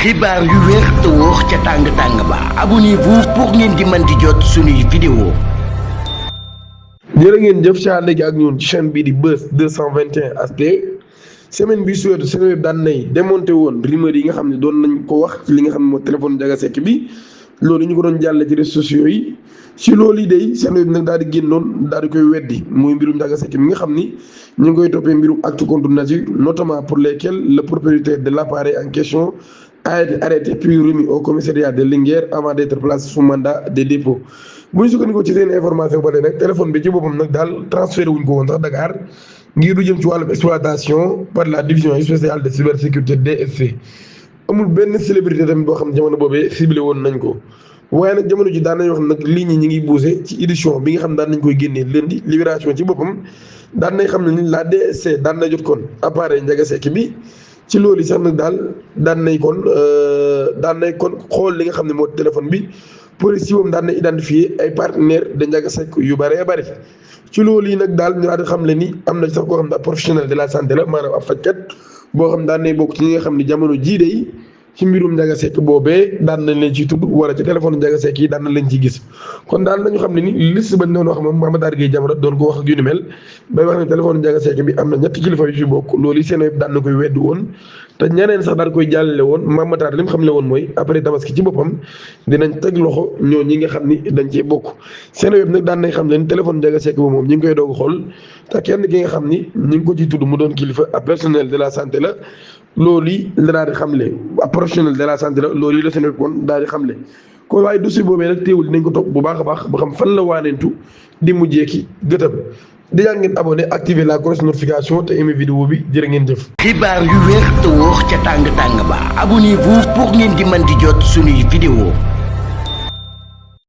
xibaar yu wér te wóor ca tàng-tàng ba abonnez-vous pour ngeen di mën di jot suñuy vidéo. jërë ngeen jëf ci ànd ak ñun ci chaîne bii di Buzz 221 HD semaine bi suweetu Seneweb daan nay démonté woon rumeur yi nga xam ne doon nañ ko wax ci li nga xam ne moo téléphone Ndiaga Seck bi loolu ñu ko doon jàlle ci réseaux sociaux yi ci loolu yi day Seneweb nag daal di génnoon daal di koy weddi muy mbirum Ndiaga Seck mi nga xam ni ñu ngi koy toppee mbirum acte contre nature notamment pour lesquels le propriétaire de l'appareil en question a été arrêté puis remis au commissariat de Linguère avant d'être placé sous mandat de dépôt. bu ñu sukkandikoo ci seen information ba nag téléphone bi ci boppam nag daal transféré wuñ ko woon sax Dakar ngir lu jëm ci wàllum exploitation par la division spéciale de cybersécurité DSC amul benn célébrité tamit boo xam jamono boobee ciblé woon nañ ko. waaye nag jamono ji daan nañ wax nag lii ñi ngi bougé ci édition bi nga xam daan nañ koy génnee lundi Libération ci boppam daan nañ xam ne ni la DSC daan na jot kon appareil Ndiaga Seck bi. ci loolu sax nag daal daan nay kon xool li nga xam ne moo téléphone bi police yi moom daan na identifier ay partenaires de Ndiaga Seck yu bëree bëri ci loolu yi nag daal ñu daal di xam le ni am na sax koo xam ne professionnel de la santé la maanaam ab fajkat boo xam daan nay bokk ci ñi nga xam ne jamono jii day ci mbirum Ndiaga Seck boobee daan nañ leen ciy tudd wala ci téléphone Ndiaga Seck yi daan nañ leen ciy gis kon daal nañu xam ne ni liste bañ doon wax moom Mamadou Gueye Jamra doon ko wax ak yu ni mel bay wax ne téléphone Ndiaga Seck bi am na ñetti kilifa yu ci bokk loolu yi seen daan na koy weddi woon te ñeneen sax daal koy jàllale woon Mamadou li mu xam le woon mooy après tabaski ci boppam dinañ teg loxo ñoo ñi nga xam ni dañ cee bokk seen web nag daan nañ xam leen téléphone Ndiaga Seck ba moom ñi ngi koy doog a xool te kenn ki nga xam ni ñi ngi ko ciy tudd mu doon kilifa ab personnel de la santé la loolu yi la daal di xamle ab professionnel de la santé la loolu yi la seen web kon daal di xamle kon waaye dossier boobee nag teewul dinañ ko topp bu baax a baax ba xam fan la waaneentu di mujjee ki gëtëm di yaa ngeen abonné activer la cloche notification te aimé vidéo bi jërë ngeen jëf. xibaar yu wér te wóor ca tàng-tàng ba abonnez-vous pour ngeen di mën di jot suñuy vidéo.